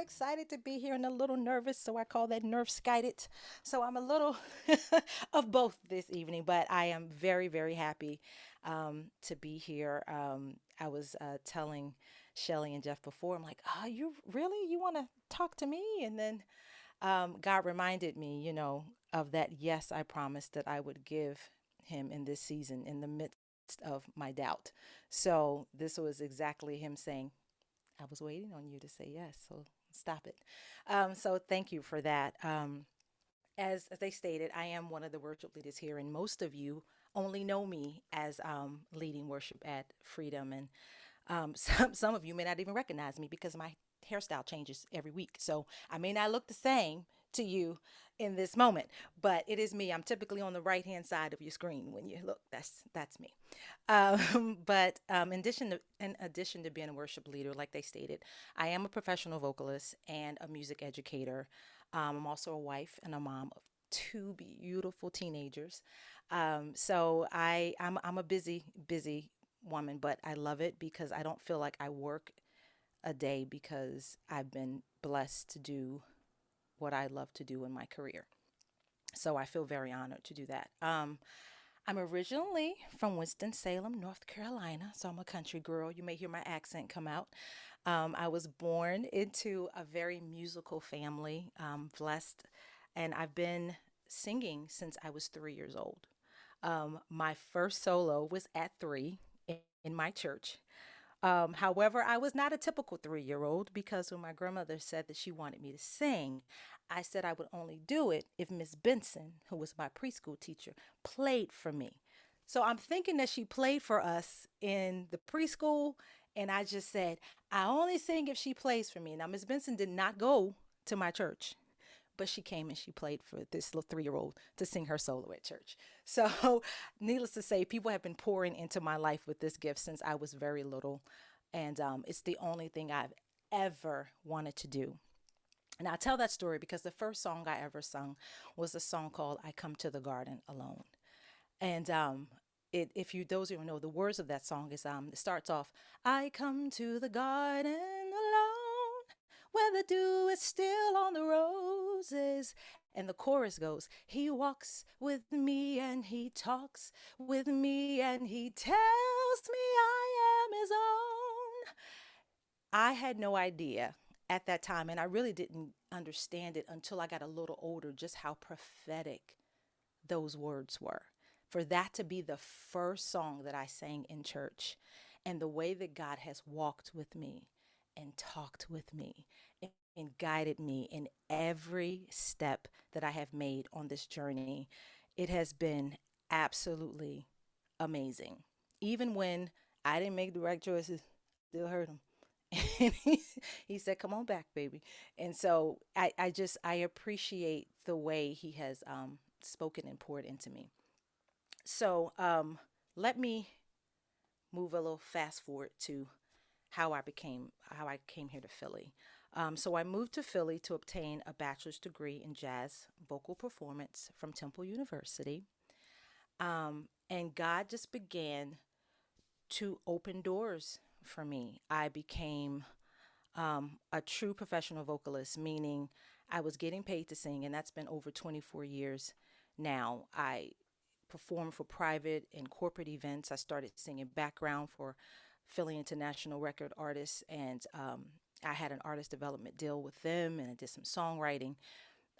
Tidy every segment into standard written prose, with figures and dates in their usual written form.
excited to be here and a little nervous, so I call that nerve guided. So I'm a little of both this evening, but I am very, very happy to be here. I was telling Shelly and Jeff before, I'm like, oh, you want to talk to me? And then God reminded me, of that yes, I promised that I would give him in this season in the midst of my doubt. So this was exactly him saying, I was waiting on you to say yes, so stop it. So thank you for that. As they stated, I am one of the worship leaders here, and most of you only know me as leading worship at Freedom, and some of you may not even recognize me because my hairstyle changes every week. So I may not look the same to you in this moment, but it is me. I'm typically on the right hand side of your screen when you look. That's me. But in addition to being a worship leader, like they stated, I am a professional vocalist and a music educator. I'm also a wife and a mom of two beautiful teenagers. So I'm a busy woman, but I love it because I don't feel like I work a day because I've been blessed to do what I love to do in my career. So I feel very honored to do that. I'm originally from Winston-Salem, North Carolina, so I'm a country girl. You may hear my accent come out. I was born into a very musical family, blessed, and I've been singing since I was 3 years old. My first solo was at three in my church. However, I was not a typical 3 year old because when my grandmother said that she wanted me to sing, I said I would only do it if Miss Benson, who was my preschool teacher, played for me. So I'm thinking that she played for us in the preschool, and I just said, I only sing if she plays for me. Now, Miss Benson did not go to my church, but she came and she played for this little 3 year old to sing her solo at church. So, needless to say, people have been pouring into my life with this gift since I was very little. And it's the only thing I've ever wanted to do. And I tell that story because the first song I ever sung was a song called I Come to the Garden Alone. And if you those who know the words of that song is it starts off I come to the garden alone where the dew is still on the roses, and the chorus goes he walks with me and he talks with me and he tells me I am his own. I had no idea at that time, and I really didn't understand it until I got a little older, just how prophetic those words were. For that to be the first song that I sang in church, and the way that God has walked with me and talked with me and guided me in every step that I have made on this journey, it has been absolutely amazing. Even when I didn't make the right choices, still heard him. And he said, come on back, baby. And so I appreciate the way he has spoken and poured into me. So let me move a little fast forward to how I came here to Philly. So I moved to Philly to obtain a bachelor's degree in jazz vocal performance from Temple University. And God just began to open doors for me. I became a true professional vocalist, meaning I was getting paid to sing, and that's been over 24 years now. I perform for private and corporate events. I started singing background for Philly International Record artists, and I had an artist development deal with them, and I did some songwriting.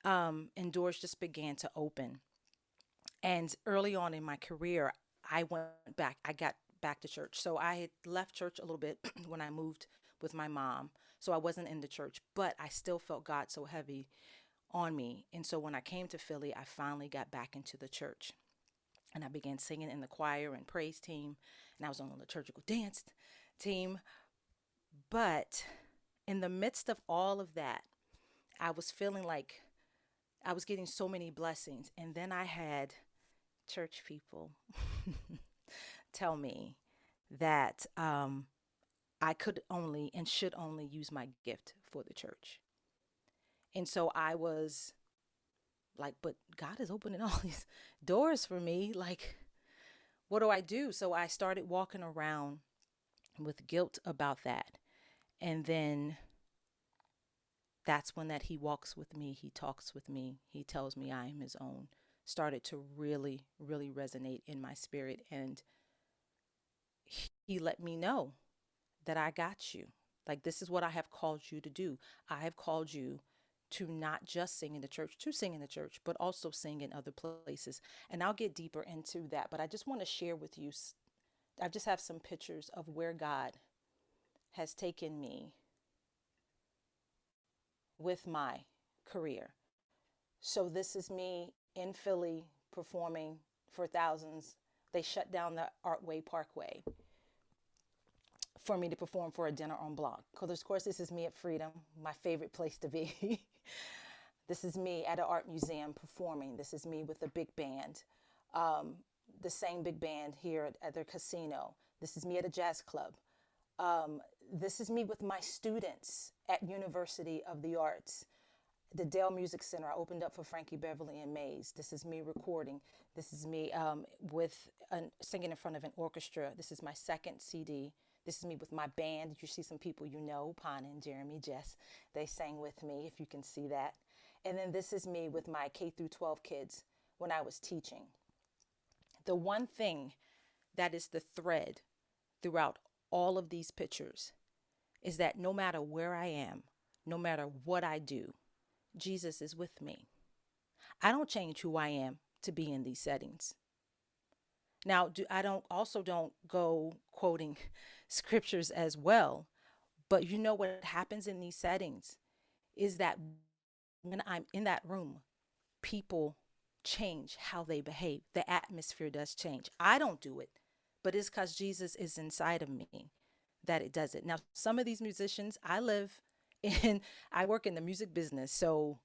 And doors just began to open. And early on in my career, I got back to church. So I had left church a little bit when I moved with my mom. So I wasn't in the church, but I still felt God so heavy on me. And so when I came to Philly, I finally got back into the church. And I began singing in the choir and praise team. And I was on the liturgical dance team. But in the midst of all of that, I was feeling like I was getting so many blessings. And then I had church people tell me that I could only and should only use my gift for the church. And so I was like, but God is opening all these doors for me. Like, what do I do? So I started walking around with guilt about that. And then That's when that he walks with me, he talks with me, he tells me I am his own, started to really, really resonate in my spirit. And he let me know that I got you. Like, this is what I have called you to do. I have called you to not just sing in the church, to sing in the church, but also sing in other places. And I'll get deeper into that. But I just want to share with you, I just have some pictures of where God has taken me with my career. So this is me in Philly performing for thousands. They shut down the Artway Parkway for me to perform for a dinner on Block. Because of course this is me at Freedom, my favorite place to be. This is me at an art museum performing. This is me with a big band, um, the same big band here at their casino. This is me at a jazz club. Um, this is me with my students at University of the Arts, the Dale Music Center. I opened up for Frankie Beverly and Mays. This is me recording. This is me with singing in front of an orchestra. This is my second CD. This is me with my band. You see some people you know, Pon and Jeremy, Jess. They sang with me, if you can see that. And then this is me with my K through 12 kids when I was teaching. The one thing that is the thread throughout all of these pictures is that no matter where I am, no matter what I do, Jesus is with me. I don't change who I am to be in these settings. Now, I don't go quoting scriptures as well, but you know what happens in these settings is that when I'm in that room, people change how they behave. The atmosphere does change. I don't do it, but it's because Jesus is inside of me that it does it. Now, some of these musicians, in, I work in the music business, so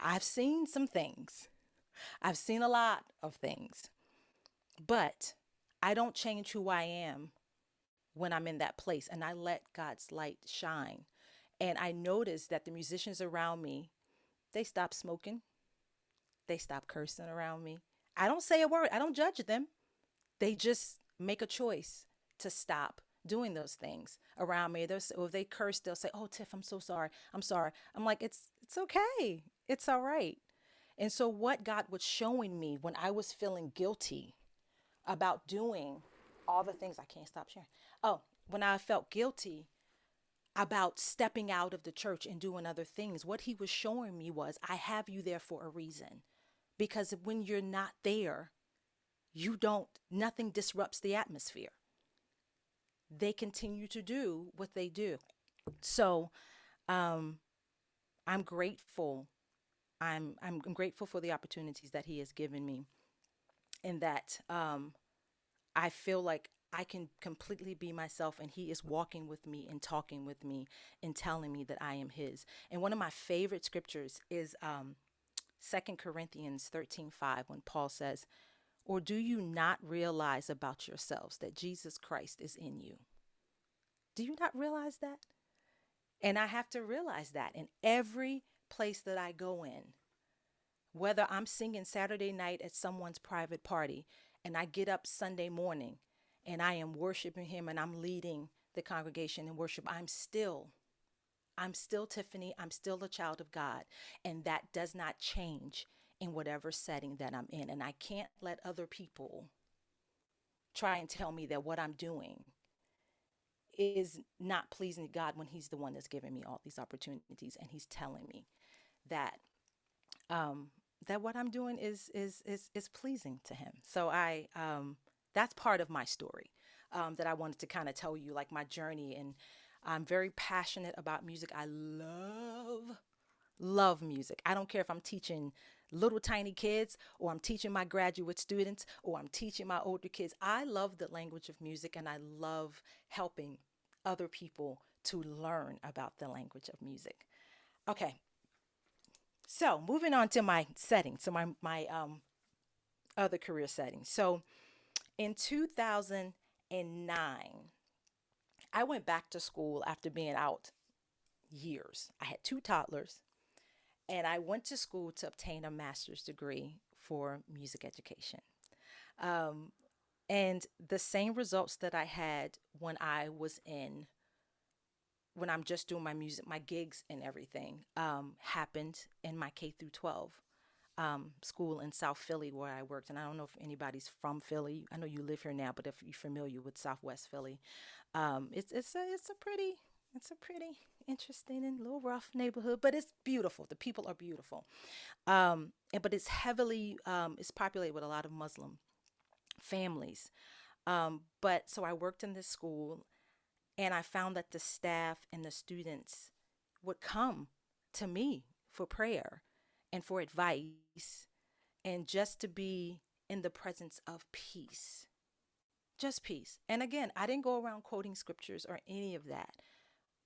I've seen some things. I've seen a lot of things, but I don't change who I am when I'm in that place, and I let God's light shine. And I noticed that the musicians around me, they stop smoking, they stop cursing around me. I don't say a word, I don't judge them. They just make a choice to stop doing those things around me. Or if they curse, they'll say, "Oh, Tiff, I'm so sorry. I'm sorry." I'm like, it's okay. It's all right. And so what God was showing me when I was feeling guilty about doing all the things I can't stop sharing. Oh, when I felt guilty about stepping out of the church and doing other things, what he was showing me was, I have you there for a reason. Because when you're not there, nothing disrupts the atmosphere. They continue to do what they do. So um, I'm grateful. I'm grateful for the opportunities that he has given me, and that I feel like I can completely be myself, and he is walking with me and talking with me and telling me that I am his. And one of my favorite scriptures is 2 Corinthians 13:5, when Paul says, "Or do you not realize about yourselves that Jesus Christ is in you?" Do you not realize that? And I have to realize that in every place that I go in, whether I'm singing Saturday night at someone's private party and I get up Sunday morning and I am worshiping him and I'm leading the congregation in worship, I'm still Tiffany. I'm still a child of God. And that does not change in whatever setting that I'm in. And I can't let other people try and tell me that what I'm doing is not pleasing to God when he's the one that's giving me all these opportunities, and he's telling me that um that what I'm doing is pleasing to him. So I that's part of my story that I wanted to kind of tell you, like my journey. And I'm very passionate about music. I love music. I don't care if I'm teaching little tiny kids, or I'm teaching my graduate students, or I'm teaching my older kids. I love the language of music, and I love helping other people to learn about the language of music. Okay, so moving on to my setting, so my other career settings. So in 2009, I went back to school after being out years. I had two toddlers, and I went to school to obtain a master's degree for music education. Um, and the same results that I had when I was in when I'm just doing my music, my gigs and everything, happened in my K through 12 school in South Philly where I worked. And I don't know if anybody's from Philly. I know you live here now, but if you're familiar with Southwest Philly, it's a pretty interesting and a little rough neighborhood, but it's beautiful. The people are beautiful. But it's heavily it's populated with a lot of Muslim families. But so I worked in this school, and I found that the staff and the students would come to me for prayer and for advice and just to be in the presence of peace. Just peace. And again, I didn't go around quoting scriptures or any of that,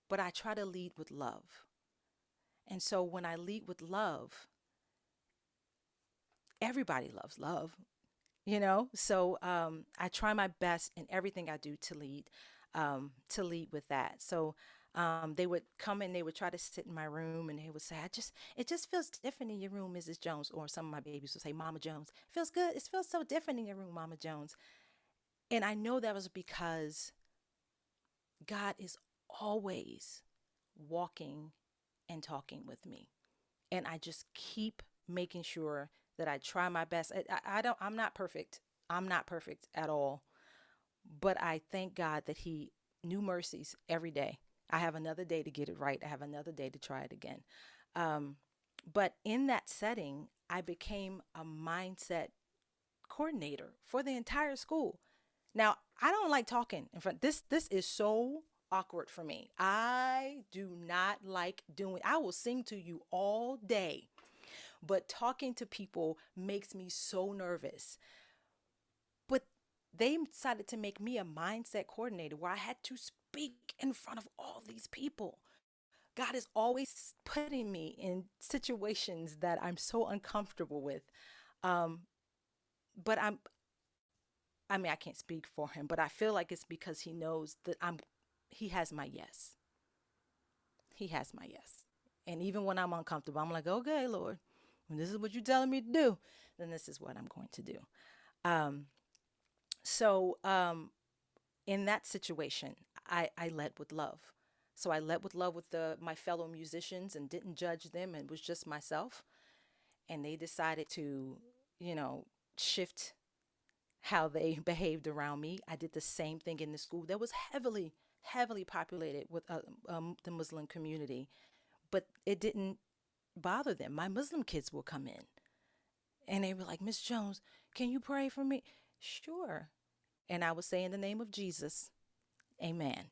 but I try to lead with love. And so when I lead with love, everybody loves love, you know? So I try my best in everything I do to lead with that. So they would come and they would try to sit in my room and they would say, it just feels different in your room, Mrs. Jones. Or some of my babies would say, Mama Jones, it feels good. It feels so different in your room, Mama Jones. And I know that was because God is always walking and talking with me. And I just keep making sure that I try my best. I'm not perfect. I'm not perfect at all. But I thank God that He new mercies every day. I have another day to get it right. I have another day to try it again. Um, but in that setting, I became a mindset coordinator for the entire school. Now, I don't like talking in front. This is so awkward for me. I do not like doing. I will sing to you all day, but talking to people makes me so nervous. But they decided to make me a mindset coordinator where I had to speak in front of all these people. God is always putting me in situations that I'm so uncomfortable with. Um, but I mean, I can't speak for him, but I feel like it's because he knows that he has my yes. He has my yes. And even when I'm uncomfortable, I'm like, okay, Lord, when this is what you're telling me to do, then this is what I'm going to do. Um, so in that situation, I led with love. So I led with love with my fellow musicians and didn't judge them and was just myself. And they decided to, you know, shift how they behaved around me. I did the same thing in the school that was heavily populated with the Muslim community, but it didn't bother them. My Muslim kids will come in and they were like, Miss Jones, can you pray for me? Sure. And I would say, in the name of Jesus, amen.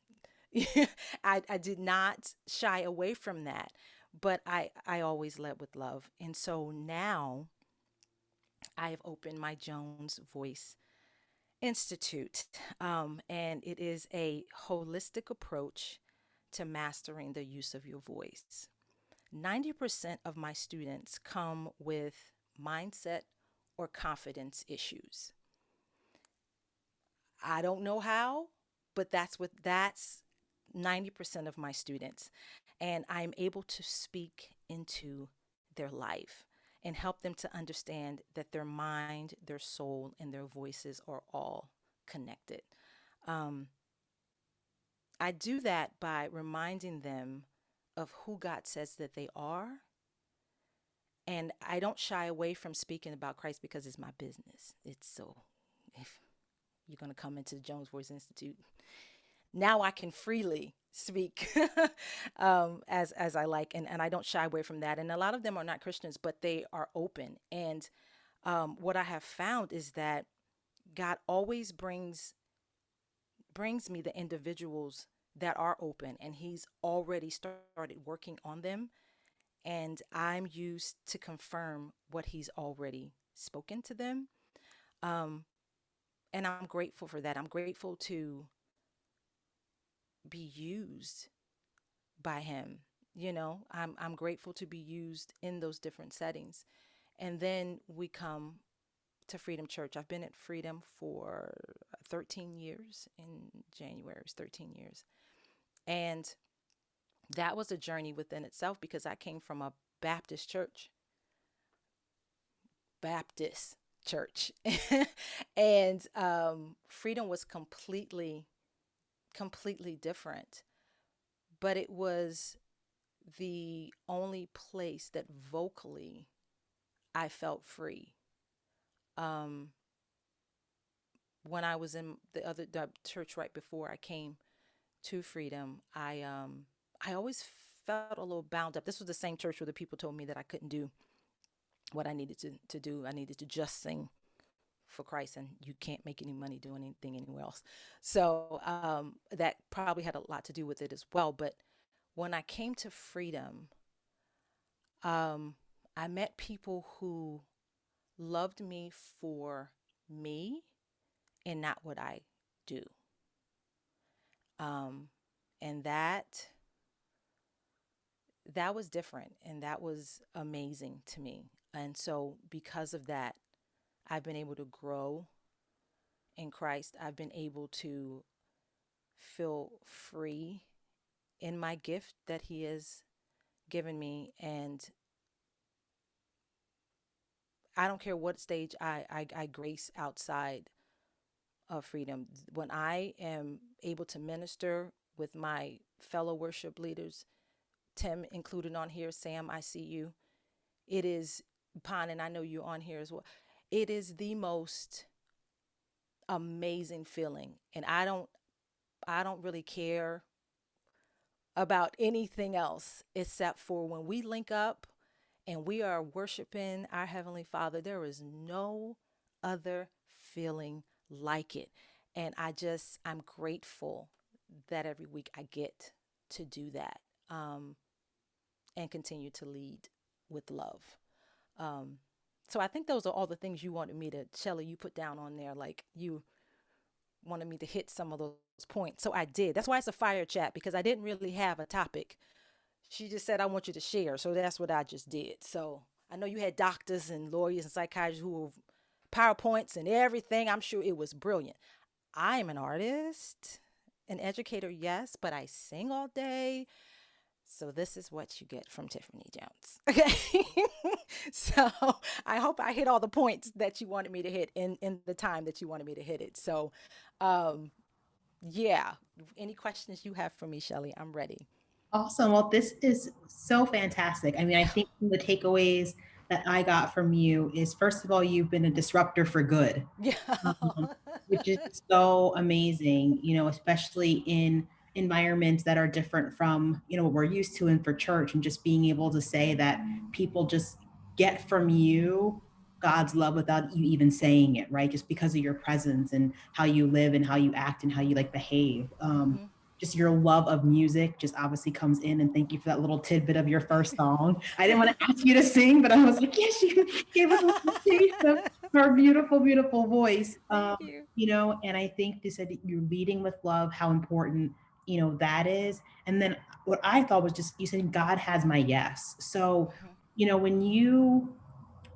I did not shy away from that, but I always led with love. And so now I have opened my Jones Voice Institute, and it is a holistic approach to mastering the use of your voice. 90% of my students come with mindset or confidence issues. I don't know how, but that's 90% of my students. And I'm able to speak into their life and help them to understand that their mind, their soul, and their voices are all connected. Um, I do that by reminding them of who God says that they are. And I don't shy away from speaking about Christ because it's my business. It's so, if you're going to come into the Jones Voice Institute, now I can freely speak as I like, and I don't shy away from that. And a lot of them are not Christians, but they are open. And what I have found is that God always brings me the individuals that are open, and He's already started working on them, and I'm used to confirm what He's already spoken to them. Um, and I'm grateful for that. I'm grateful to be used by Him. You know, I'm grateful to be used in those different settings. And then we come to Freedom Church. I've been at Freedom for 13 years. In January, it's 13 years. And that was a journey within itself because I came from a Baptist church. Baptist church. And Freedom was completely different. but it was the only place that vocally I felt free. Um, when I was in the church right before I came to Freedom, I always felt a little bound up. This was the same church where the people told me that I couldn't do what I needed to do. I needed to just sing for Christ, and you can't make any money doing anything anywhere else. So that probably had a lot to do with it as well. But when I came to Freedom, um, I met people who loved me for me and not what I do. Um, and that was different and that was amazing to me. And so because of that, I've been able to grow in Christ. I've been able to feel free in my gift that he has given me. And I don't care what stage I grace outside of Freedom. When I am able to minister with my fellow worship leaders, Tim included on here, Sam, I see you. It is, Pon, and I know you're on here as well. It is the most amazing feeling. And I don't really care about anything else except for when we link up and we are worshiping our Heavenly Father. There is no other feeling like it. And I'm grateful that every week I get to do that, um, and continue to lead with love. Um, so I think those are all the things you wanted me to, Shelly, you put down on there. Like you wanted me to hit some of those points. So I did. That's why it's a fire chat, because I didn't really have a topic. She just said, I want you to share. So that's what I just did. So I know you had doctors and lawyers and psychiatrists who were PowerPoints and everything. I'm sure it was brilliant. I am an artist, an educator, yes, but I sing all day. So this is what you get from Tiffany Jones. Okay. So I hope I hit all the points that you wanted me to hit in the time that you wanted me to hit it. So um yeah. Any questions you have for me, Shelly? I'm ready. Awesome. Well, this is so fantastic. I mean, I think the takeaways that I got from you is, first of all, you've been a disruptor for good, Yeah. um, which is so amazing, especially in environments that are different from, what we're used to and for church, and just being able to say that people just get from you God's love without you even saying it, right? Just because of your presence and how you live and how you act and how you like behave. Hmm. Just your love of music just obviously comes in, and thank you for that little tidbit of your first song. I didn't want to ask you to sing, but I was like, yes, she gave us a little taste of her beautiful, beautiful voice. Thank you. And I think they said you're leading with love, how important, that is. And then what I thought was just, you said, God has my yes. So, Hmm. when you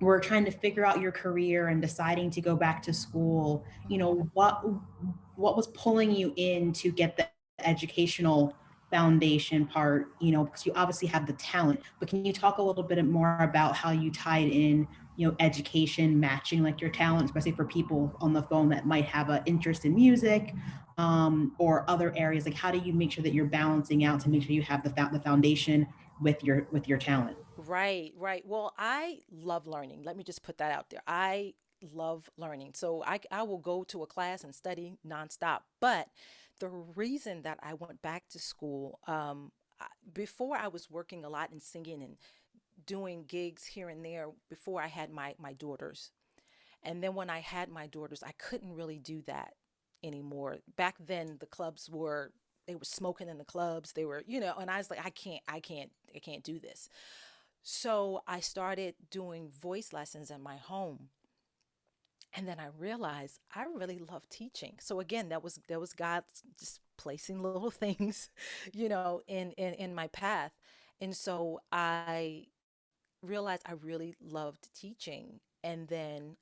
were trying to figure out your career and deciding to go back to school, Hmm. what was pulling you in to get the educational foundation part, because you obviously have the talent, but can you talk a little bit more about how you tied in, education matching like your talent, especially for people on the phone that might have an interest in music, or other areas? Like, how do you make sure that you're balancing out to make sure you have the foundation with your talent? Right, right. Well, I love learning. Let me just put that out there. I love learning. So I will go to a class and study nonstop. But the reason that I went back to school, before I was working a lot and singing and doing gigs here and there before I had my daughters. And then when I had my daughters, I couldn't really do that anymore. Back then, the clubs were, they were smoking in the clubs. They were, and I was like, I can't do this. So I started doing voice lessons in my home. And then I realized I really love teaching. So again, that was God just placing little things, in my path. And so I realized I really loved teaching. And then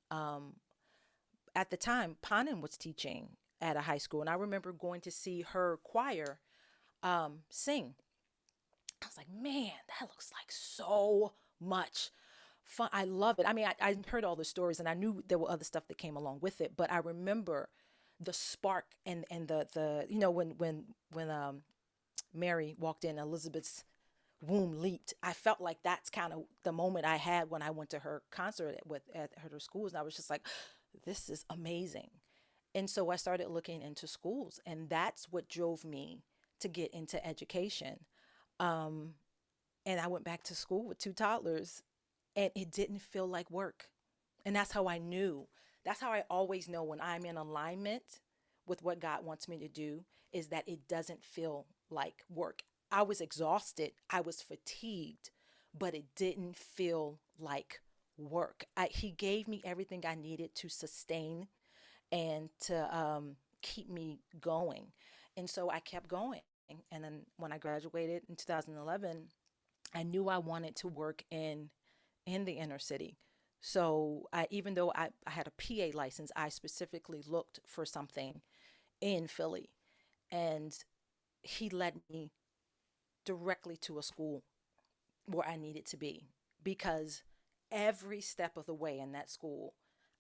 at the time, Panin was teaching at a high school, and I remember going to see her choir sing. I was like, man, that looks like so much fun. I love it. I mean, I heard all the stories, and I knew there were other stuff that came along with it, but I remember the spark and the when Mary walked in, Elizabeth's womb leaped. I felt like that's kind of the moment I had when I went to her concert at her schools, and I was just like, this is amazing. And so I started looking into schools, and that's what drove me to get into education. Um, and I went back to school with two toddlers, and it didn't feel like work. And that's how I knew. That's how I always know when I'm in alignment with what God wants me to do, is that it doesn't feel like work. I was exhausted, I was fatigued, but it didn't feel like work. He gave me everything I needed to sustain and to keep me going. And so I kept going. And then when I graduated in 2011, I knew I wanted to work in the inner city. So even though I had a PA license, I specifically looked for something in Philly. And he led me directly to a school where I needed to be, because every step of the way in that school,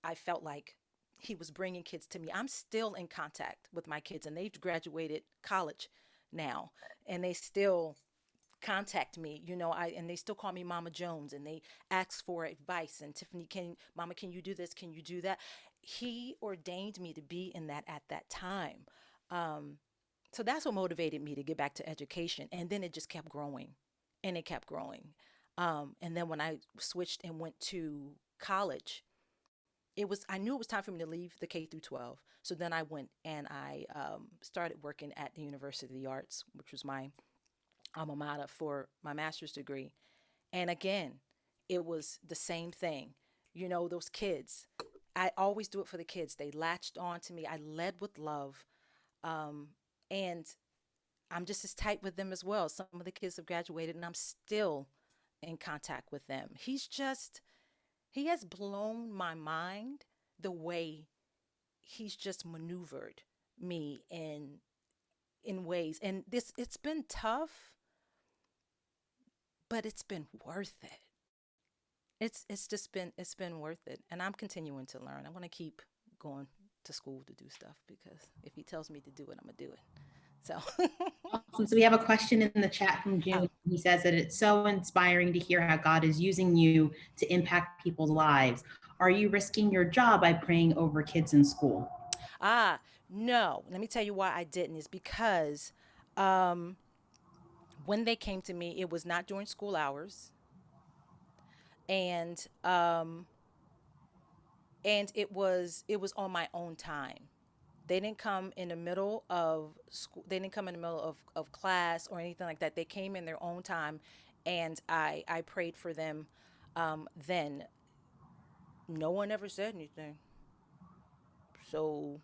I felt like he was bringing kids to me. I'm still in contact with my kids, and they've graduated college now, and they still contact me, and they still call me Mama Jones, and they ask for advice. And Tiffany, Mama, can you do this? Can you do that? He ordained me to be in that at that time. Um, so that's what motivated me to get back to education. And then it just kept growing and it kept growing. And then when I switched and went to college, I knew it was time for me to leave the K through 12. So then I went and I started working at the University of the Arts, which was my alma mater for my master's degree. And again, it was the same thing. Those kids, I always do it for the kids. They latched on to me. I led with love. Um, and I'm just as tight with them as well. Some of the kids have graduated, and I'm still in contact with them. He has blown my mind the way he's just maneuvered me in ways. And it's been tough, but it's been worth it. It's been worth it, and I'm continuing to learn. I'm going to keep going to school to do stuff, because if he tells me to do it, I'm going to do it. So, Awesome. So we have a question in the chat from oh, June. He says that it's so inspiring to hear how God is using you to impact people's lives. Are you risking your job by praying over kids in school? no. Let me tell you why I didn't. Is because um, when they came to me, it was not during school hours, and it was on my own time. They didn't come in the middle of school. They didn't come in the middle of class or anything like that. They came in their own time, and I prayed for them. Then no one ever said anything, so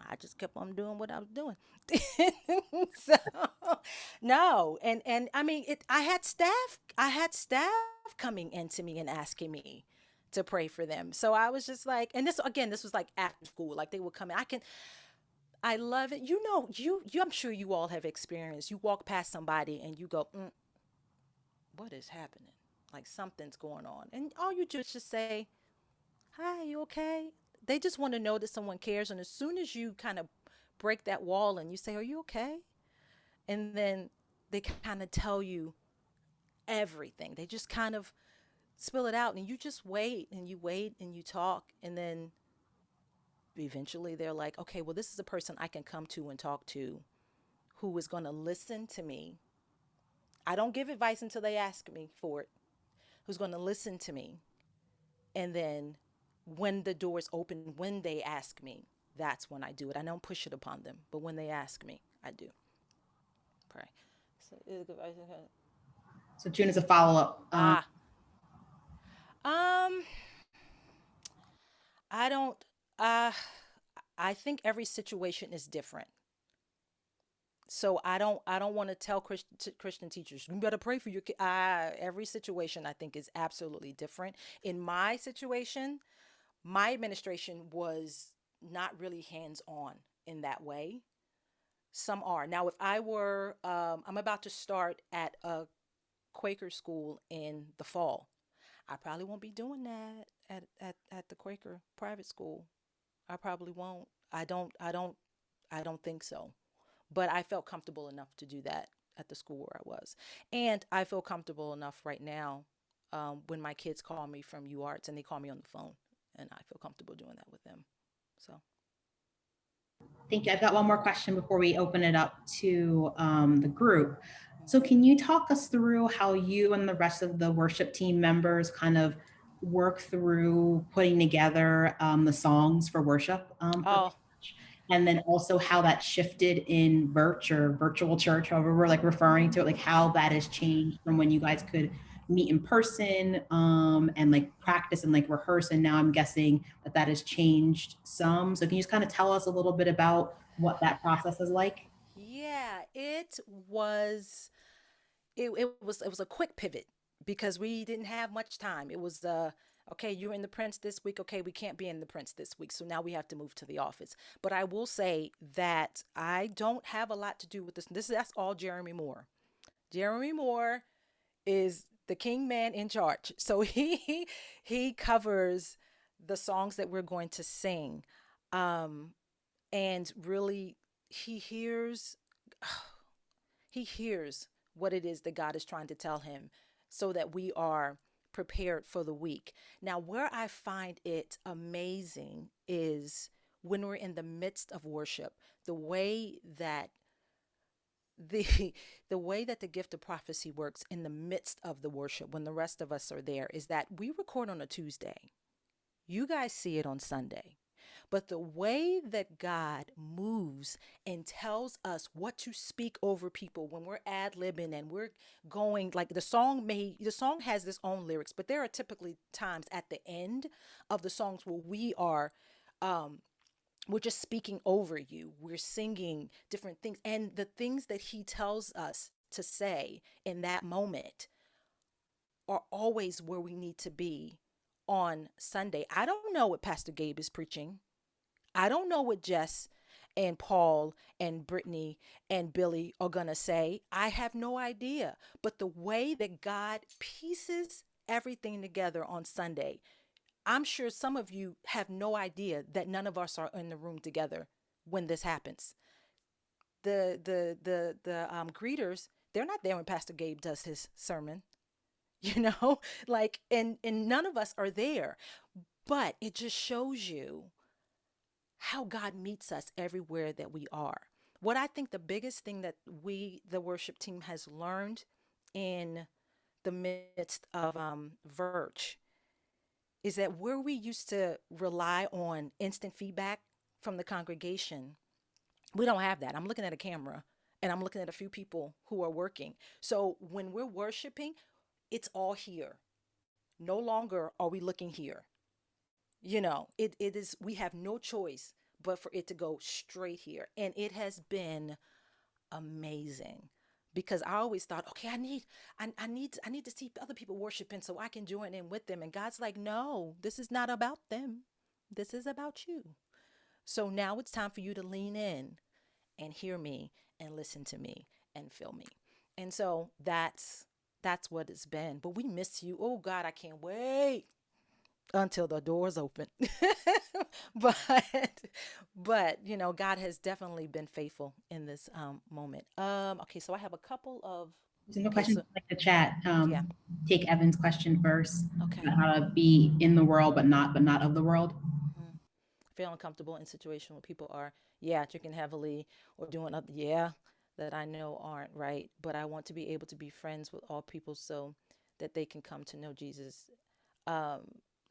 I just kept on doing what I was doing. So no, and I mean it. I had staff. Coming into me and asking me to pray for them. So I was just like, and this again, this was like after school. Like they would come in. I love it. I'm sure you all have experienced. You walk past somebody and you go, what is happening? Like something's going on, and all you do is just say, "Hi, you okay?" They just want to know that someone cares, and as soon as you kind of break that wall and you say, "Are you okay?" and then they kind of tell you everything. They just kind of spill it out, and you just wait and you talk, and then eventually they're like, "Okay, well, this is a person I can come to and talk to, who is going to listen to me. I don't give advice until they ask me for it. Who's going to listen to me, and then when the doors open, when they ask me, that's when I do it. I don't push it upon them, but when they ask me, I do pray." So, So June is a follow up. ah, um, I don't. Uh, I think every situation is different. So I don't want to tell Christian teachers, you better pray for your kid. Every situation I think is absolutely different. In my situation, my administration was not really hands on in that way. Some are. Now, if I were, I'm about to start at a Quaker school in the fall. I probably won't be doing that at the Quaker private school. I probably won't. I don't think so. But I felt comfortable enough to do that at the school where I was. And I feel comfortable enough right now when my kids call me from UArts and they call me on the phone. And I feel comfortable doing that with them. So, Thank you. I've got one more question before we open it up to the group. mm. So, can you talk us through how you and the rest of the worship team members kind of work through putting together the songs for worship for the Oh, church? And then also how that shifted in virtual church, however we're like referring to it, like how that has changed from when you guys could meet in person and like practice and like rehearse. And now I'm guessing that that has changed some. So can you just kind of tell us a little bit about what that process is like? yeah, was it was a quick pivot because we didn't have much time. It was okay, you're in the Prince this week. Okay, we can't be in the Prince this week. So now we have to move to the office. But I will say that I don't have a lot to do with this. That's all Jeremy Moore. Jeremy Moore is the king man in charge. So he covers the songs that we're going to sing. Um and really he hears he hears what it is that God is trying to tell him so that we are prepared for the week. Now, where I find it amazing is when we're in the midst of worship, the way that the the way that the gift of prophecy works in the midst of the worship when the rest of us are there is that we record on a Tuesday. You guys see it on Sunday. But the way that God moves and tells us what to speak over people when we're ad-libbing and we're going like the song has its own lyrics, but there are typically times at the end of the songs where um we're just speaking over you. We're singing different things, and the things that he tells us to say in that moment are always where we need to be on Sunday. I don't know what Pastor Gabe is preaching. I don't know what Jess and Paul and Brittany and Billy are going to say. I have no idea. But the way that God pieces everything together on Sunday, I'm sure some of you have no idea that none of us are in the room together when this happens. The greeters, they're not there when Pastor Gabe does his sermon, you know, like, and none of us are there. But it just shows you how God meets us everywhere that we are. What I think the biggest thing that the worship team, has learned in the midst of Verge is that where we used to rely on instant feedback from the congregation, we don't have that. I'm looking at a camera and I'm looking at a few people who are working. So when we're worshiping, it's all here. No longer are we looking here. It is, we have no choice but for it to go straight here. And it has been amazing because I always thought, okay, I need to see other people worshiping so I can join in with them. And God's like, no, this is not about them. This is about you. So now it's time for you to lean in and hear me and listen to me and feel me. And so that's what it's been. But we miss you. Oh God, I can't wait until the doors open. but God has definitely been faithful in this moment. Okay, so I have a couple of There's no okay, question so like the chat. yeah, Take Evan's question first okay. about how to be in the world but not of the world. Mm-hmm. Feeling comfortable in situations where people are, yeah, drinking heavily or doing other, yeah, that I know aren't right. But I want to be able to be friends with all people so that they can come to know Jesus. Um,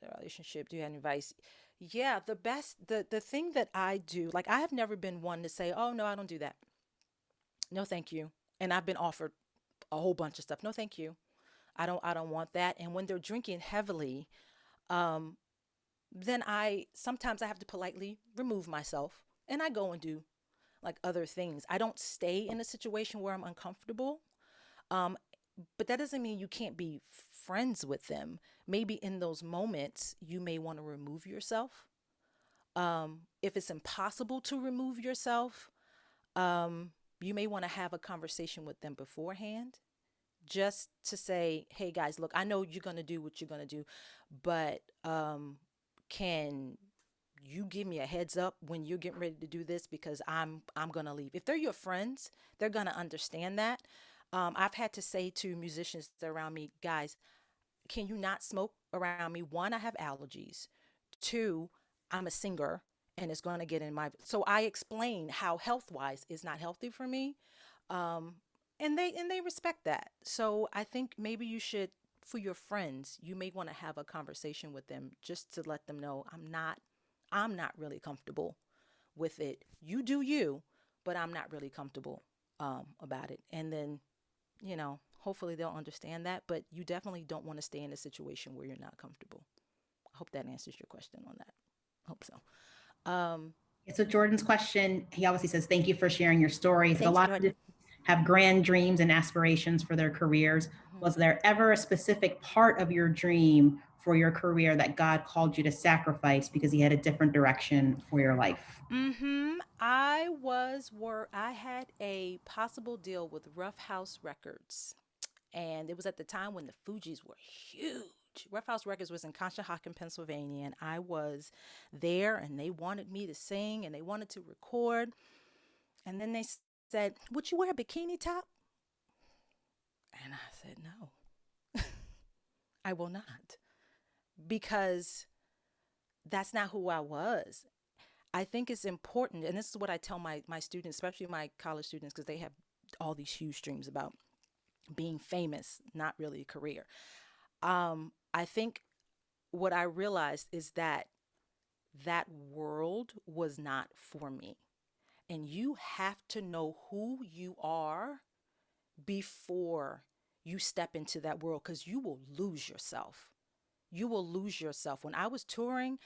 the relationship. Do you have any advice? Yeah, the thing that I do, like I have never been one to say, oh no, I don't do that. No, thank you. And I've been offered a whole bunch of stuff. No, thank you. I don't want that. And when they're drinking heavily, um, then I sometimes I have to politely remove myself and I go and do like other things. I don't stay in a situation where I'm uncomfortable. Um, but that doesn't mean you can't be friends with them. Maybe in those moments, you may want to remove yourself. If it's impossible to remove yourself, um, you may want to have a conversation with them beforehand just to say, hey guys, look, I know you're going to do what you're going to do, but can you give me a heads up when you're getting ready to do this because I'm gonna leave. If they're your friends, they're gonna understand that. I've had to say to musicians that are around me, guys, can you not smoke around me? One, I have allergies. Two, I'm a singer and it's going to get in my. So I explain how health wise is not healthy for me. Um, and they respect that. So I think maybe you should, for your friends, you may want to have a conversation with them just to let them know I'm not really comfortable with it. You do you, but I'm not really comfortable about it. And then, hopefully they'll understand that. But you definitely don't want to stay in a situation where you're not comfortable. I hope that answers your question on that. Hope so. Um, So Jordan's question, he obviously says, thank you for sharing your stories. A Thanks, lot of Jordan. have grand dreams and aspirations for their careers. Mhm. Was there ever a specific part of your dream for your career that God called you to sacrifice because he had a different direction for your life? I had a possible deal with Rough House Records, and it was at the time when the Fugees were huge. Rough House Records was in Conshohocken, Pennsylvania, and I was there, and they wanted me to sing, and they wanted to record, and then they said, "Would you wear a bikini top?" And I said, "No, I will not," because that's not who I was. I think it's important, and this is what I tell my students, especially my college students, because they have all these huge dreams about being famous, not really a career. I think what I realized is that that world was not for me. And you have to know who you are before you step into that world because you will lose yourself. You will lose yourself. When I was touring,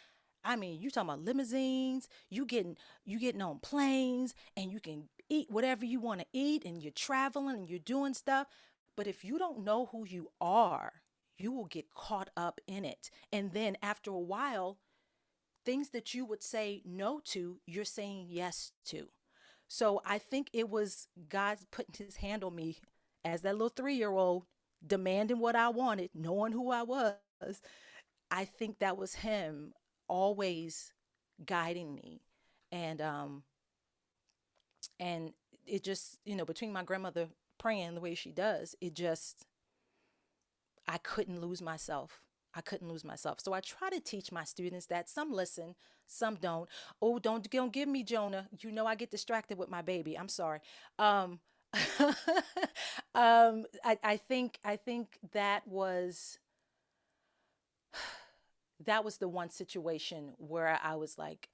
I mean, you talking about limousines, you getting on planes and you can eat whatever you want to eat and you're traveling and you're doing stuff. But if you don't know who you are, you will get caught up in it. And then after a while, things that you would say no to, you're saying yes to. So I think it was God putting his hand on me as that little 3-year old, demanding what I wanted, knowing who I was. I think that was him always guiding me. And and it just, between my grandmother praying the way she does, it just I couldn't lose myself. I couldn't lose myself. So I try to teach my students that some listen, some don't. Oh, don't give me Jonah. I get distracted with my baby. I'm sorry. Um, I think that was the one situation where I was like,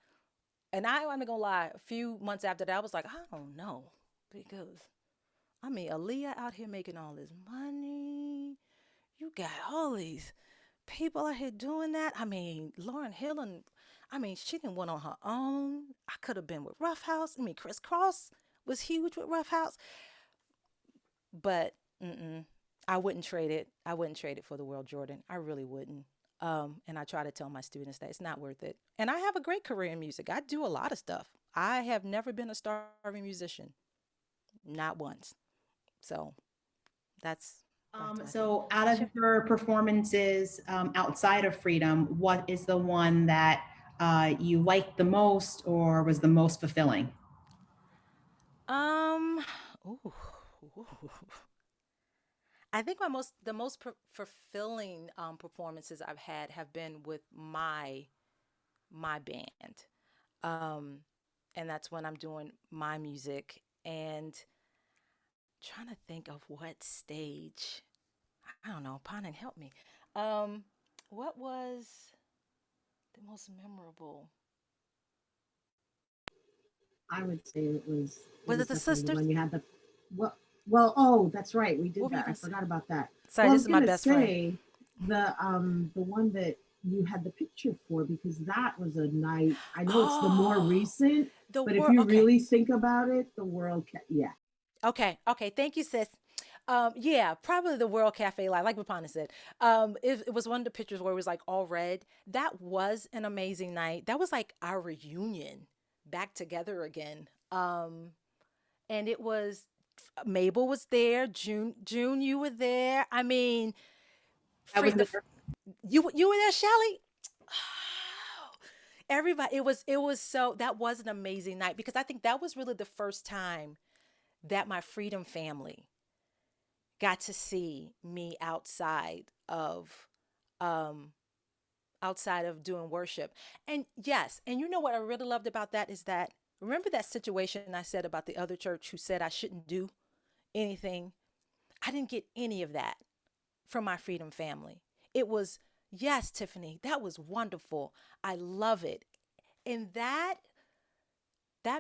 and I'm not gonna lie, a few months after that, I was like, I don't know, because I mean, Aaliyah out here making all this money. You got all these people out here doing that. I mean, Lauren Hill, and I mean, she didn't went on her own. I could have been with Rough House. I mean, Chris Cross was huge with Rough House, but I wouldn't trade it. I wouldn't trade it for the world, Jordan. I really wouldn't. And I try to tell my students that it's not worth it. And I have a great career in music. I do a lot of stuff. I have never been a starving musician, not once. So that's my thing. So out of Sure. your performances outside of Freedom, what is the one that you liked the most or was the most fulfilling? Um, ooh, ooh. I think the most fulfilling performances I've had have been with my band, um, and that's when I'm doing my music and trying to think of what stage. I don't know. Panan, help me. Um, what was the most memorable? I would say it Was was it the definitely the sisters? one you had the well oh, that's right. We What did were you that. I gonna say? forgot about that. Sorry, Well, I this was is my gonna best friend. say the one that you had the picture for because that was a night. I know it's the more Oh, recent, the but if word. you Okay, really think about it, yeah. okay, okay. Thank you, sis. Yeah, probably the World Cafe Live, like Rapana said. It was one of the pictures where it was like all red. That was an amazing night. That was like our reunion back together again. And it was Mabel was there. June, you were there. I mean, I was free the there. you were there, Shelly. Everybody, it was so that was an amazing night because I think that was really the first time that my Freedom family got to see me um outside of doing worship. And yes, and you know what I really loved about that is that remember that situation I said about the other church who said I shouldn't do anything? I didn't get any of that from my Freedom family. It was, yes, Tiffany, that was wonderful. I love it. And that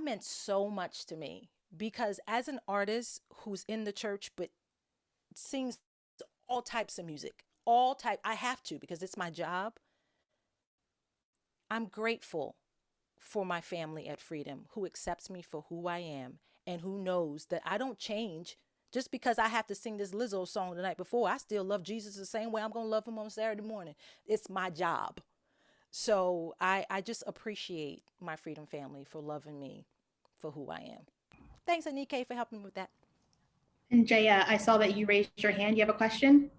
meant so much to me because as an artist who's in the church but sings all types of music, all type I have to because it's my job. I'm grateful for my family at Freedom who accepts me for who I am and who knows that I don't change just because I have to sing this Lizzo song the night before. I still love Jesus the same way I'm going to love him on Saturday morning. It's my job. So I just appreciate my Freedom family for loving me for who I am. Thanks, Anike, for helping me with that. And Jaya, I saw that you raised your hand. You have a question?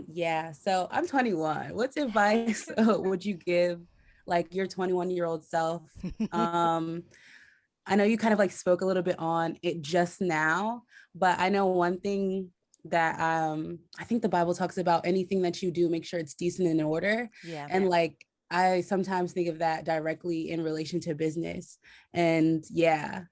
Yeah, so I'm 21. What's Hey, advice girl. would you give like your 21-year-old self? Um, I know you kind of like spoke a little bit on it just now, but I know one thing that I think the Bible talks about anything that you do, make sure it's decent and in order. Yeah. And like I sometimes think of that directly in relation to business. And yeah.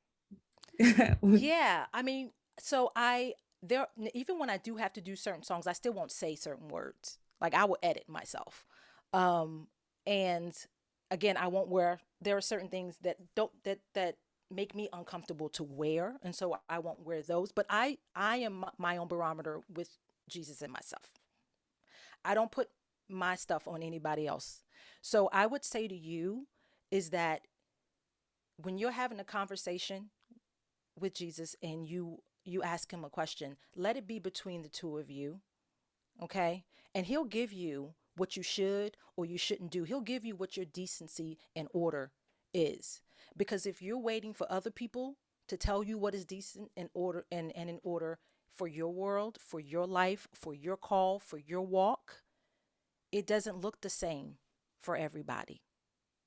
Yeah. I mean, so I there even when I do have to do certain songs, I still won't say certain words. Like I will edit myself. Um and again, I won't wear there are certain things that don't that make me uncomfortable to wear, and so I won't wear those, but I am my own barometer with Jesus and myself. I don't put my stuff on anybody else. So I would say to you is that when you're having a conversation with Jesus and you ask him a question, let it be between the two of you, okay? And he'll give you what you should or you shouldn't do. He'll give you what your decency and order is. Because if you're waiting for other people to tell you what is decent and order and in order for your world, for your life, for your call, for your walk, it doesn't look the same for everybody.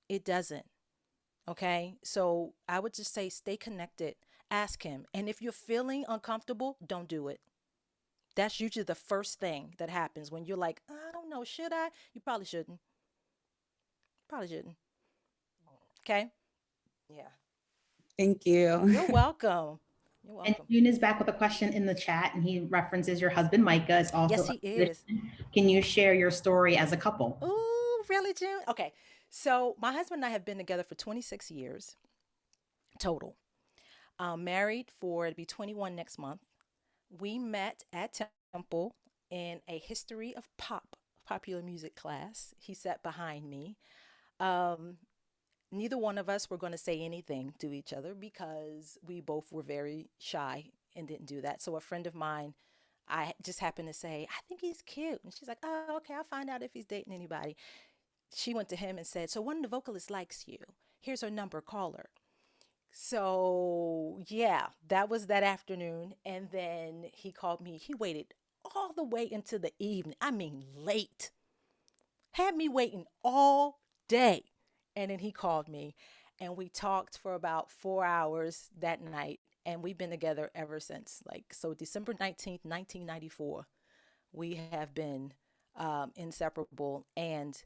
It doesn't. Okay. So I would just say stay connected, ask him. And if you're feeling uncomfortable, don't do it. That's usually the first thing that happens when you're like, I don't know, should I? You probably shouldn't. Probably shouldn't. Okay. Yeah. Thank you. You're welcome. You're And welcome. June is back with a question in the chat, and he references your husband Micah is also Yes, a he is. musician. Can you share your story as a couple? Ooh, really, June? Okay. So my husband and I have been together for 26 years total. Married for to be 21 next month. We met at Temple in a history of popular music class. He sat behind me. Um, Neither one of us were going to say anything to each other because we both were very shy and didn't do that. So a friend of mine, I just happened to say, I think he's cute. And she's like, oh, okay, I'll find out if he's dating anybody. She went to him and said, so one of the vocalists likes you. Here's her number, call her. So, yeah, that was that afternoon. And then he called me. He waited all the way into the evening. I mean, late. Had me waiting all day. And then he called me and we talked for about 4 hours that night. And we've been together ever since. Like, so December 19th, 1994, we have been inseparable. And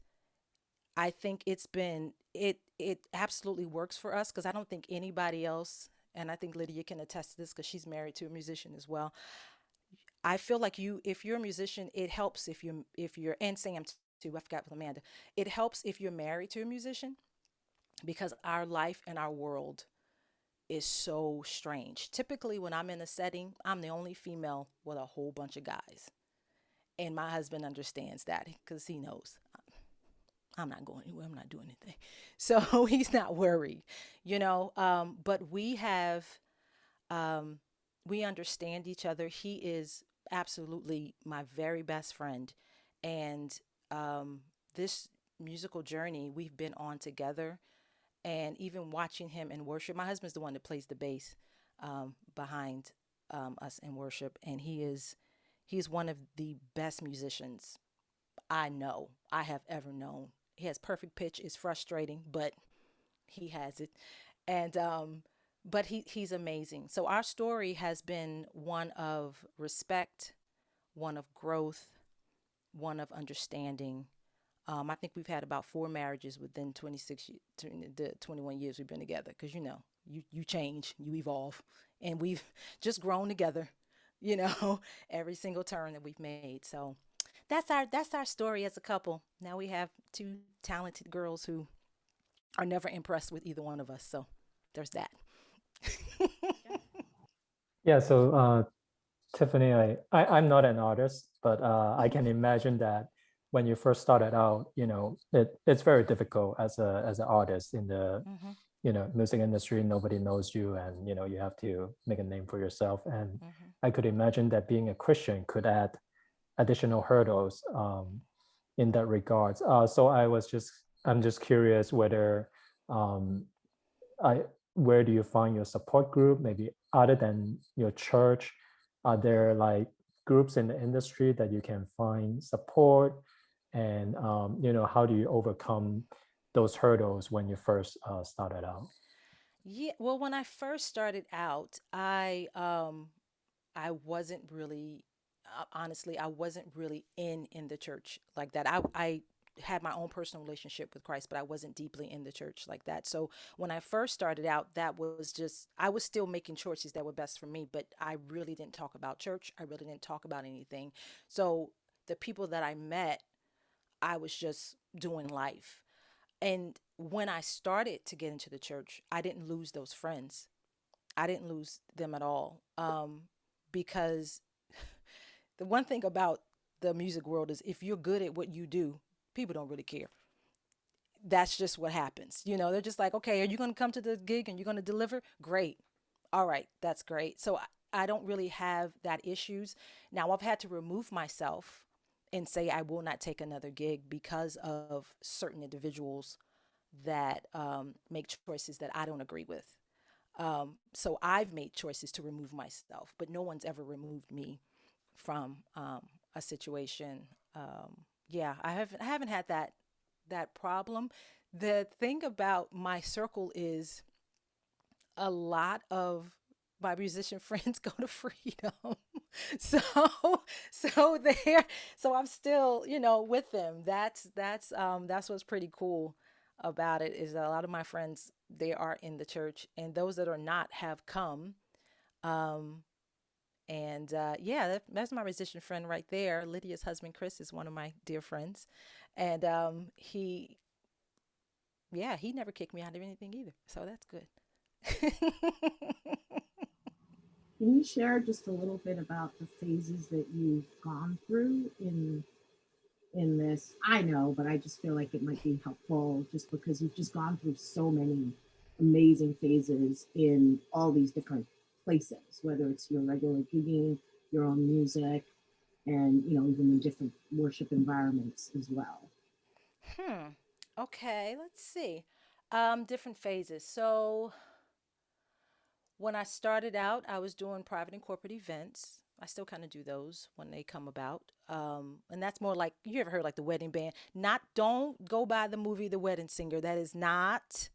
I think it absolutely works for us because I don't think anybody else, and I think Lydia can attest to this because she's married to a musician as well. I feel like if you're a musician, it helps if you're and Sam too. I forgot with Amanda. It helps if you're married to a musician because our life and our world is so strange. Typically, when I'm in a setting, I'm the only female with a whole bunch of guys, and my husband understands that because he knows I'm not going anywhere. I'm not doing anything. So he's not worried, you know. But um, we understand each other. He is absolutely my very best friend. And this musical journey we've been on together, and even watching him in worship. My husband's the one that plays the bass behind us in worship, and he's one of the best musicians I have ever known. He has perfect pitch. It's frustrating, but he has it. And but he's amazing. So our story has been one of respect, one of growth, one of understanding. I think we've had about four marriages within the 21 years we've been together. Because you change, you evolve, and we've just grown together. You know, every single turn that we've made. So that's our story as a couple. Now we have two talented girls who are never impressed with either one of us. So there's that. Yeah, so Tiffany, I'm not an artist, but I can imagine that when you first started out, it's very difficult as an artist in the Mm-hmm. music industry. Nobody knows you, and you have to make a name for yourself. And Mm-hmm. I could imagine that being a Christian could add additional hurdles in that regards. So I'm just curious whether um, I where do you find your support group? Maybe other than your church, are there like groups in the industry that you can find support? And how do you overcome those hurdles when you first started out? Yeah, well, when I first started out, I wasn't really honestly, I wasn't really in the church like that. I had my own personal relationship with Christ, but I wasn't deeply in the church like that. So when I first started out, that was just I was still making choices that were best for me, but I really didn't talk about church. I really didn't talk about anything. So the people that I met, I was just doing life. And when I started to get into the church, I didn't lose those friends. I didn't lose them at all. Because the one thing about the music world is if you're good at what you do, people don't really care. That's just what happens. They're just like, okay, are you going to come to the gig and you're going to deliver? Great. All right, that's great. So I don't really have that issues. Now I've had to remove myself and say I will not take another gig because of certain individuals that make choices that I don't agree with. So I've made choices to remove myself, but no one's ever removed me from a situation. Yeah, I haven't had that problem. The thing about my circle is a lot of my musician friends go to freedom. so so so I'm still, with them. That's what's pretty cool about it is that a lot of my friends, they are in the church, and those that are not have come. Um and yeah, that's my musician friend right there. Lydia's husband Chris is one of my dear friends. And he never kicked me out of anything either. So that's good. Can you share just a little bit about the phases that you've gone through in this? I know, but I just feel like it might be helpful just because you've just gone through so many amazing phases in all these different places, whether it's your regular gigging, your own music, and even in different worship environments as well. Hmm. Okay, let's see. Different phases. So when I started out, I was doing private and corporate events. I still kind of do those when they come about. And that's more like you ever heard like the wedding band. Not don't go by the movie The Wedding Singer. That is not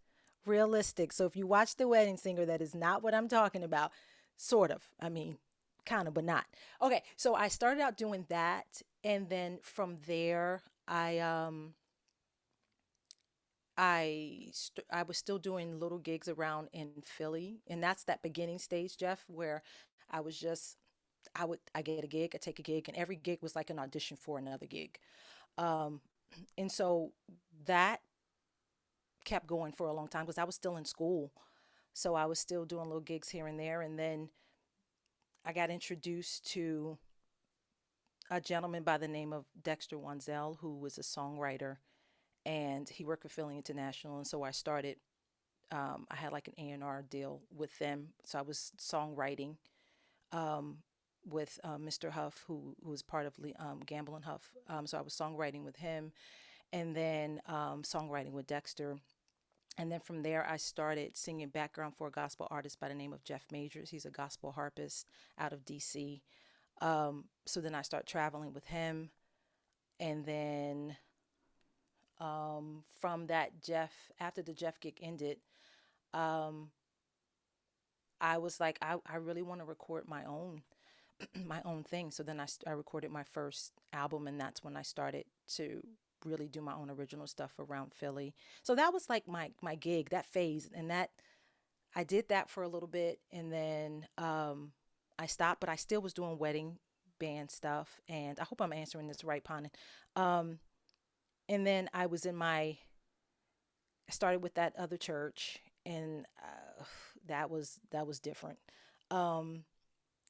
realistic. So if you watch The Wedding Singer, that is not what I'm talking about. Sort of. I mean, kind of, but not. Okay, so I started out doing that, and then from there, I was still doing little gigs around in Philly, and that's that beginning stage, Jeff, where I was just I get a gig, I take a gig, and every gig was like an audition for another gig. Um, and so that kept going for a long time because I was still in school, so I was still doing little gigs here and there, and then I got introduced to a gentleman by the name of Dexter Wanzel, who was a songwriter, and he worked with Philly International, and so I started I had like an A&R deal with them. So I was songwriting um, with Mr. Huff, who was part of Gamble and Huff. So I was songwriting with him, and then songwriting with Dexter. And then from there, I started singing background for a gospel artist by the name of Jeff Majors. He's a gospel harpist out of DC. So then I start traveling with him, and then From that Jeff, after the Jeff gig ended, um, I was like, I really want to record my own my own thing. So then I recorded my first album, and that's when I started to really do my own original stuff around Philly. So that was like my gig, that phase, and that I did that for a little bit, and then I stopped, but I still was doing wedding band stuff. And I hope I'm answering this right, Panin. Um, and then I started with that other church, and that was different. Um,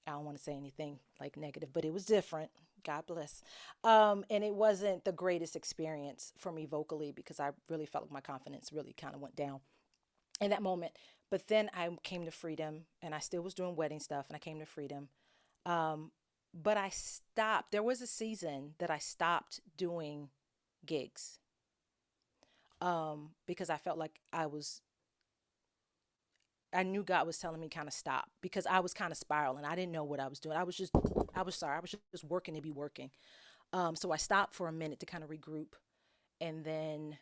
I don't want to say anything like negative, but it was different. God bless. And it wasn't the greatest experience for me vocally because I really felt like my confidence really kind of went down in that moment. But then I came to Freedom, and I still was doing wedding stuff, and I came to Freedom. Um, but I stopped. There was a season that I stopped doing gigs because I felt like I knew God was telling me kind of stop because I was kind of spiraling. I didn't know what I was doing. I was just working to be working. So I stopped for a minute to kind of regroup. And then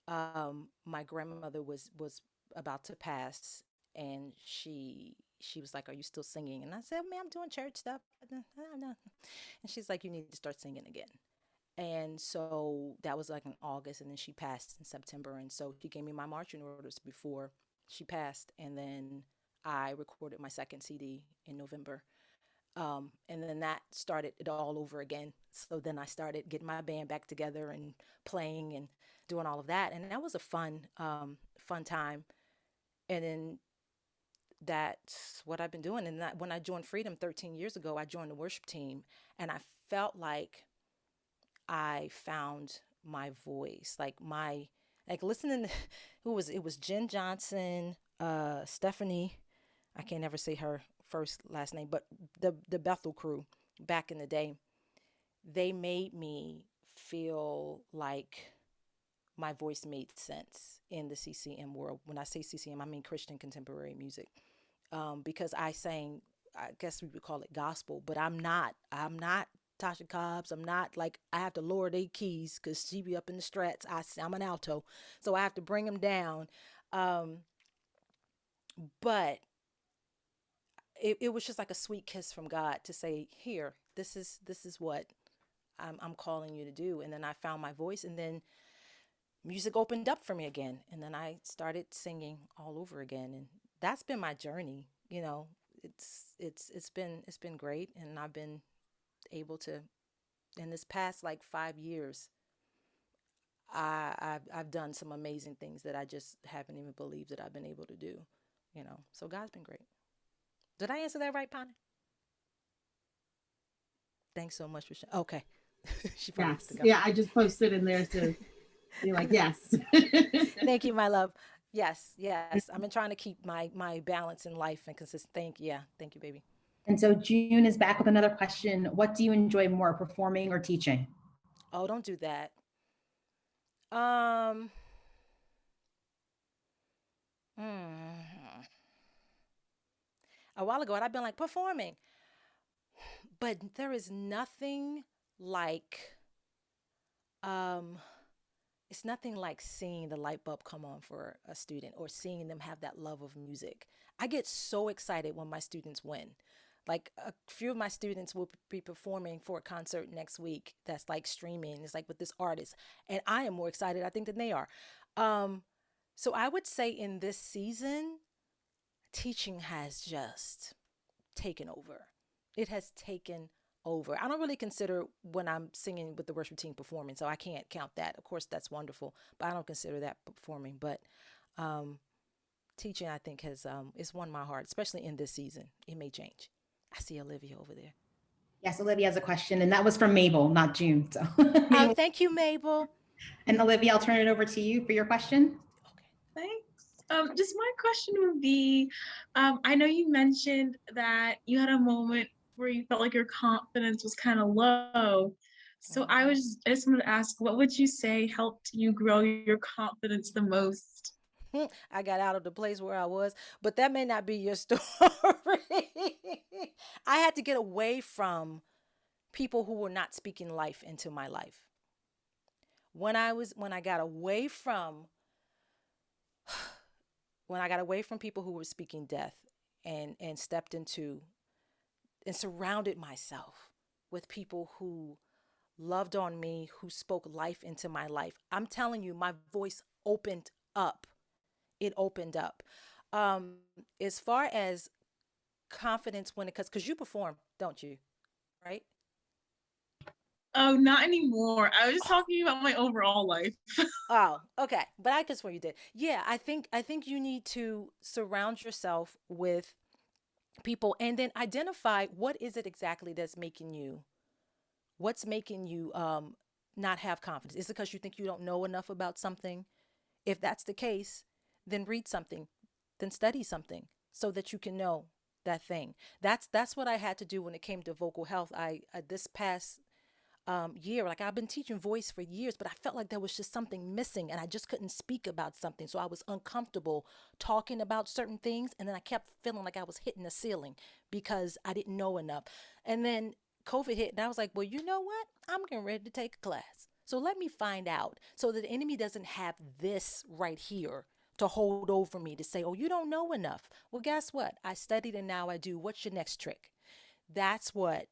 my grandmother was about to pass, and she was like, "Are you still singing?" And I said, "Man, I'm doing church stuff." No. And she's like, "You need to start singing again." And so that was like in August, and then she passed in September. And so she gave me my marching orders before she passed, and then I recorded my second CD in November. And then that started it all over again. So then I started getting my band back together and playing and doing all of that, and that was a fun time. And then that's what I've been doing. And that, when I joined Freedom 13 years ago, I joined the worship team, and I felt like I found my voice, like listening to, who was it was Jen Johnson, Stephanie, I can't never say her first last name, but the Bethel crew back in the day, they made me feel like my voice made sense in the CCM world. When I say CCM, I mean Christian contemporary music, because I sang, I guess we would call it gospel, but I'm not Tasha Cobbs. I'm not like, I have to lower their keys because she be up in the strats. I'm an alto, so I have to bring them down. Um, but it was just like a sweet kiss from God to say, here, this is what I'm calling you to do. And then I found my voice, and then music opened up for me again, and then I started singing all over again, and that's been my journey. It's been great, and I've been able to, in this past like 5 years, I've done some amazing things that I just haven't even believed that I've been able to do. So God's been great. Did I answer that right, Ponder? Thanks so much for okay. She probably has to Yes. go. Yeah, I just posted in there to be like, yes. Thank you, my love. Yes. I've been trying to keep my balance in life and consistent. Thank you, baby. And so June is back with another question. What do you enjoy more, performing or teaching? Oh, don't do that. Um, hmm. A while ago, I'd been like performing, but there is nothing like um it's nothing like seeing the light bulb come on for a student or seeing them have that love of music. I get so excited when my students win. Like a few of my students will be performing for a concert next week that's like streaming. It's like with this artist. And I am more excited, I think, than they are. Um, so I would say in this season, teaching has just taken over. It has taken over. I don't really consider when I'm singing with the worship team performing, so I can't count that. Of course, that's wonderful, but I don't consider that performing. But um, teaching, I think, has is won my heart, especially in this season. It may change. I see Olivia over there. Yes, Olivia has a question, and that was from Mabel, not June. So, Oh, thank you, Mabel. and Olivia, I'll turn it over to you for your question. Okay. Thanks. Just my question would be, I know you mentioned that you had a moment where you felt like your confidence was kind of low. So I just wanted to ask, what would you say helped you grow your confidence the most? I got out of the place where I was, but that may not be your story. I had to get away from people who were not speaking life into my life. When I got away from when I got away from people who were speaking death and stepped into and surrounded myself with people who loved on me, who spoke life into my life. I'm telling you, my voice opened up. It opened up. Um, as far as confidence when it comes, because you perform, don't you? Right? Oh, not anymore. I was just Oh, talking about my overall life. oh, okay. But I guess what you did. Yeah, I think you need to surround yourself with people and then identify what is it exactly that's making you what's making you not have confidence. Is it because you think you don't know enough about something? If that's the case, then read something, then study something so that you can know that thing. That's what I had to do when it came to vocal health. I this past year, like I've been teaching voice for years, but I felt like there was just something missing and I just couldn't speak about something. So I was uncomfortable talking about certain things. And then I kept feeling like I was hitting the ceiling because I didn't know enough. And then COVID hit and I was like, well, you know what? I'm getting ready to take a class. So let me find out so that the enemy doesn't have this right here to hold over me to say, oh, you don't know enough. Well, guess what? I studied and now I do. What's your next trick? That's what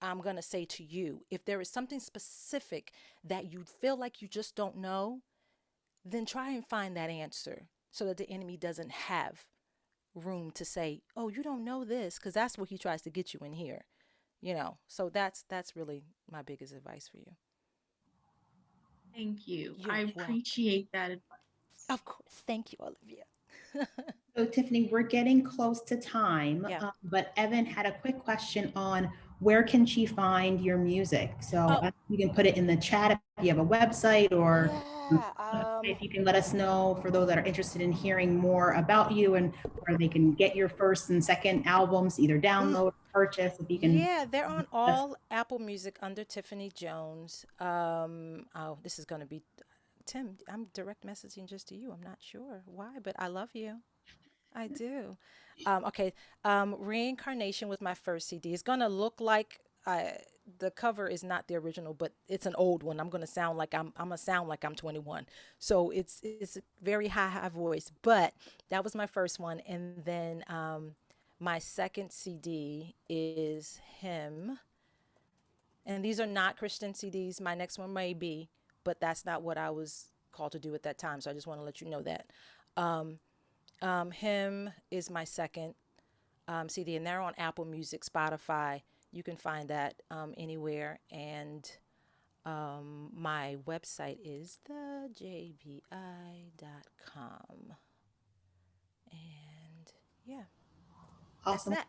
I'm going to say to you. If there is something specific that you feel like you just don't know, then try and find that answer so that the enemy doesn't have room to say, "Oh, you don't know this," because that's what he tries to get you in here. So that's really my biggest advice for you. Thank you. You're I welcome. appreciate that advice. Of course. Thank you, Olivia. So Tiffany, we're getting close to time, Yeah. but Evan had a quick question on where can she find your music? So Oh, you can put it in the chat if you have a website or yeah. if you can let us know for those that are interested in hearing more about you and where they can get your first and second albums, either Mm, download or purchase, if you can. yeah, they're on all Apple Music under Tiffany Jones. Oh, this is going to be Tim. I'm direct messaging just to you. I'm not sure why, but I love you. I do. Okay. Reincarnation was my first CD. It's gonna look like the cover is not the original, but it's an old one. I'm gonna sound like I'm 21. So it's a very high voice. But that was my first one, and then my second CD is him. And these are not Christian CDs. My next one may be, but that's not what I was called to do at that time. So I just want to let you know that. Um, him is my second CD, and they're on Apple Music, Spotify. You can find that anywhere. And my website is thejvi.com. And yeah, that's Awesome. that.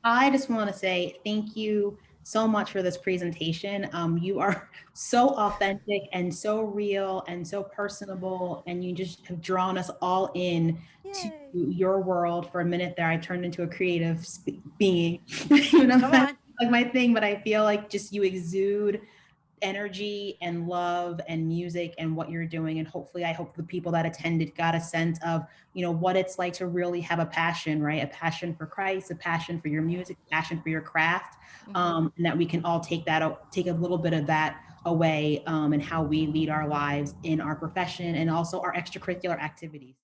I just want to say thank you so much for this presentation. You are so authentic and so real and so personable, and you just have drawn us all in to Yay. your world. For a minute there, I turned into a creative being. You know, Come that's on. like my thing, but I feel like just you exude energy and love and music and what you're doing, and hopefully I hope the people that attended got a sense of what it's like to really have a passion, right? A passion for Christ, a passion for your music, a passion for your craft, Mm-hmm. and that we can all take a little bit of that away, and how we lead our lives in our profession and also our extracurricular activities.